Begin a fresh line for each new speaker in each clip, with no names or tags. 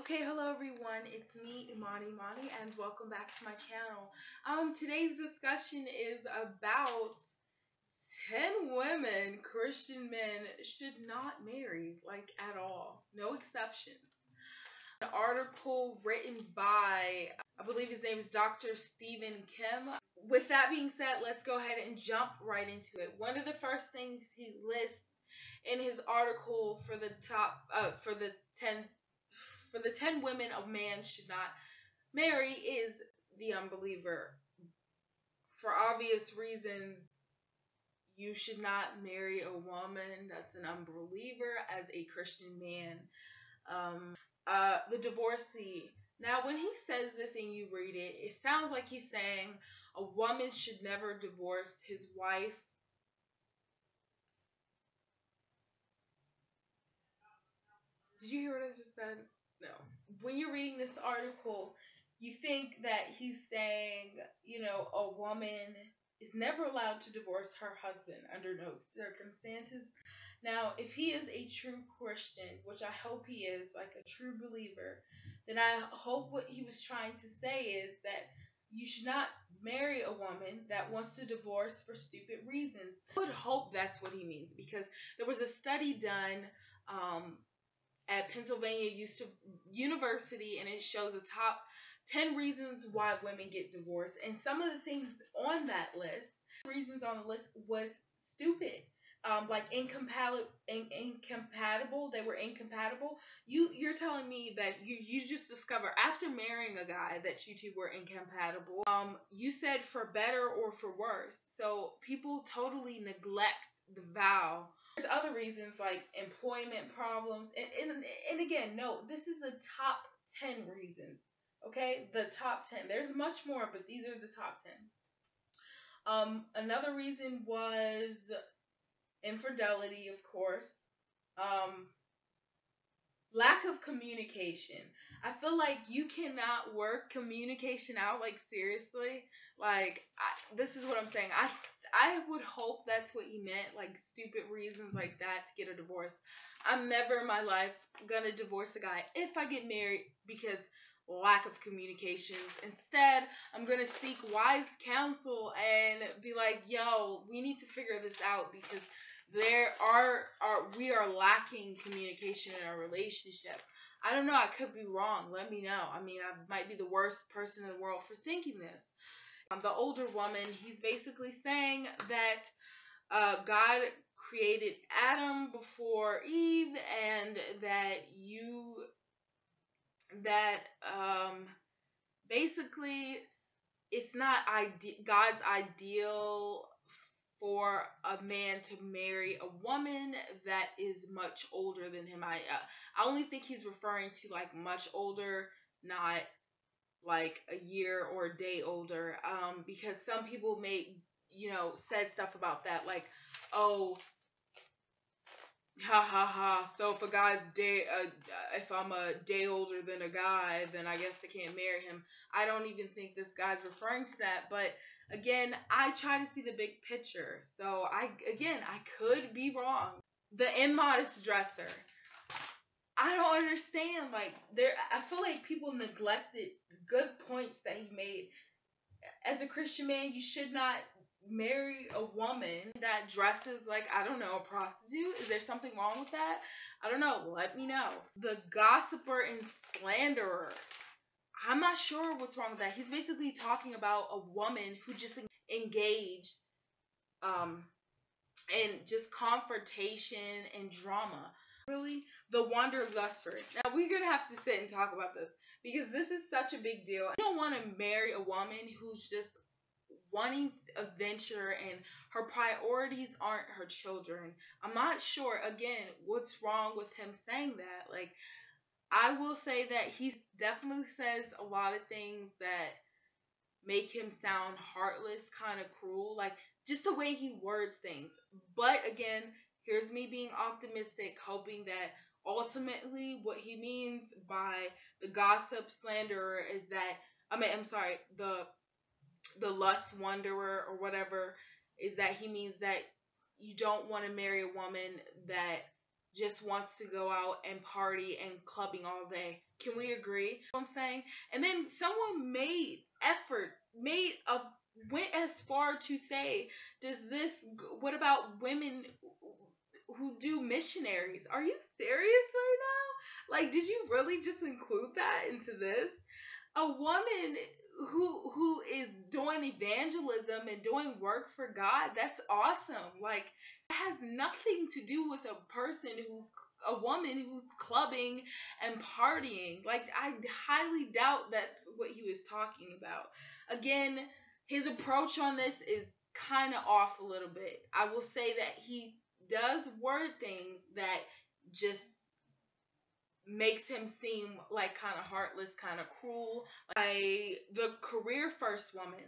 Okay, hello everyone. It's me, Imani, and welcome back to my channel. Today's discussion is about 10 women Christian men should not marry, like at all. No exceptions. An article written by, I believe his name is Dr. Stephen Kim. With that being said, let's go ahead and jump right into it. One of the first things he lists in his article for the top, for the 10 women a man should not marry is the unbeliever. For obvious reasons, you should not marry a woman that's an unbeliever as a Christian man. The divorcee. Now, when he says this and you read it, it sounds like he's saying a woman should never divorce his wife. Did you hear what I just said? No. When you're reading this article, you think that he's saying, a woman is never allowed to divorce her husband under no circumstances. Now, if he is a true Christian, which I hope he is, like a true believer, then I hope what he was trying to say is that you should not marry a woman that wants to divorce for stupid reasons. I would hope that's what he means, because there was a study done at Pennsylvania University, and it shows the top 10 reasons why women get divorced. And some of the things on that list, reasons on the list, was stupid. Like incompatible. They were incompatible. You're telling me that you just discover after marrying a guy that you two were incompatible. You said for better or for worse. So people totally neglect the vow. There's other reasons like employment problems. And again, no, this is the top 10 reasons. Okay, the top 10. There's much more, but these are the top 10. Another reason was infidelity, of course. Lack of communication. I feel like you cannot work communication out, like seriously. Like, this is what I'm saying. I would hope that's what he meant, like stupid reasons like that to get a divorce. I'm never in my life gonna divorce a guy if I get married because lack of communication. Instead, I'm gonna seek wise counsel and be like, yo, we need to figure this out because we are lacking communication in our relationship. I don't know, I could be wrong. Let me know. I mean, I might be the worst person in the world for thinking this. The older woman, he's basically saying that God created Adam before Eve, and that basically it's not God's ideal for a man to marry a woman that is much older than him. I only think he's referring to like much older, not like a year or a day older. Because some people said stuff about that, like, oh, ha ha ha. So if I'm a day older than a guy, then I guess I can't marry him. I don't even think this guy's referring to that, but again, I try to see the big picture. So I could be wrong. The immodest dresser. I don't understand. Like, I feel like people neglected good points that he made. As a Christian man, you should not marry a woman that dresses like, I don't know, a prostitute. Is there something wrong with that? I don't know. Let me know. The gossiper and slanderer. I'm not sure what's wrong with that. He's basically talking about a woman who just engaged in just confrontation and drama. Really? The wanderlusser. Now, we're going to have to sit and talk about this because this is such a big deal. You don't want to marry a woman who's just wanting adventure and her priorities aren't her children. I'm not sure, again, what's wrong with him saying that. Like, I will say that he definitely says a lot of things that make him sound heartless, kind of cruel, like just the way he words things. But again, here's me being optimistic, hoping that ultimately what he means by the gossip slanderer is that, the lust wanderer or whatever, is that he means that you don't want to marry a woman that just wants to go out and party and clubbing all day. Can we agree? You know what I'm saying? And then someone went as far to say, what about women who do missionaries? Are you serious right now? Like, did you really just include that into this? A woman who is doing evangelism and doing work for God, that's awesome. Like, it has nothing to do with a woman who's clubbing and partying. Like, I highly doubt that's what he was talking about. Again, his approach on this is kind of off a little bit. I will say that he does word things that just makes him seem like kind of heartless, kind of cruel. Like the career first woman,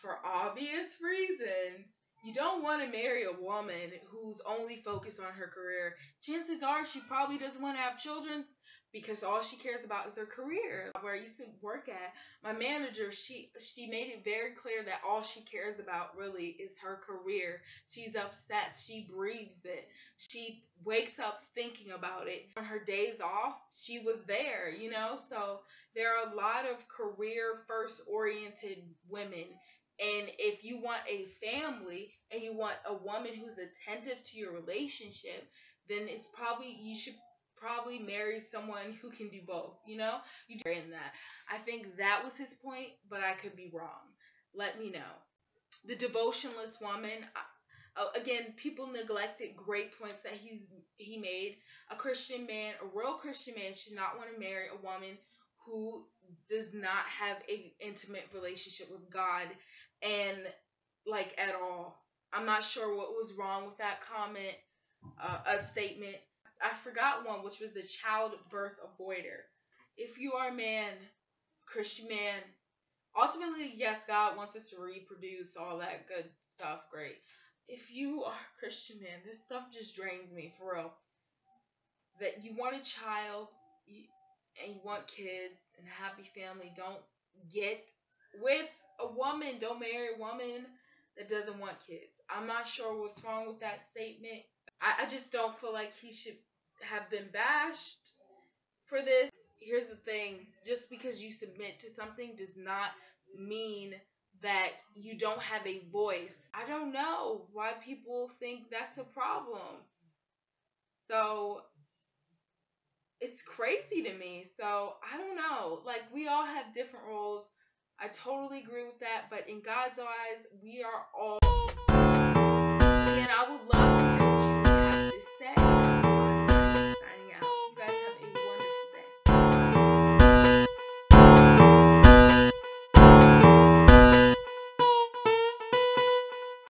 for obvious reasons, you don't want to marry a woman who's only focused on her career. Chances are she probably doesn't want to have children because all she cares about is her career. Where I used to work at, my manager, she made it very clear that all she cares about really is her career. She's obsessed. She breathes it. She wakes up thinking about it. On her days off, she was there, you know? So there are a lot of career first oriented women. And if you want a family and you want a woman who's attentive to your relationship, then you should probably marry someone who can do both, you know? You do in that. I think that was his point, but I could be wrong. Let me know. The devotionless woman, again, people neglected great points that he made. A real Christian man should not want to marry a woman who does not have an intimate relationship with God and like at all. I'm not sure what was wrong with that comment, a statement. I forgot one, which was the childbirth avoider. If you are a man, Christian man, ultimately, yes, God wants us to reproduce, all that good stuff, great. If you are a Christian man, this stuff just drains me, for real. That you want a child, and you want kids, and a happy family, don't get with a woman, don't marry a woman that doesn't want kids. I'm not sure what's wrong with that statement. I just don't feel like he should have been bashed for this. Here's the thing, just because you submit to something does not mean that you don't have a voice. I don't know why people think that's a problem. So it's crazy to me. So I don't know. Like, we all have different roles. I totally agree with that. But in God's eyes, we are all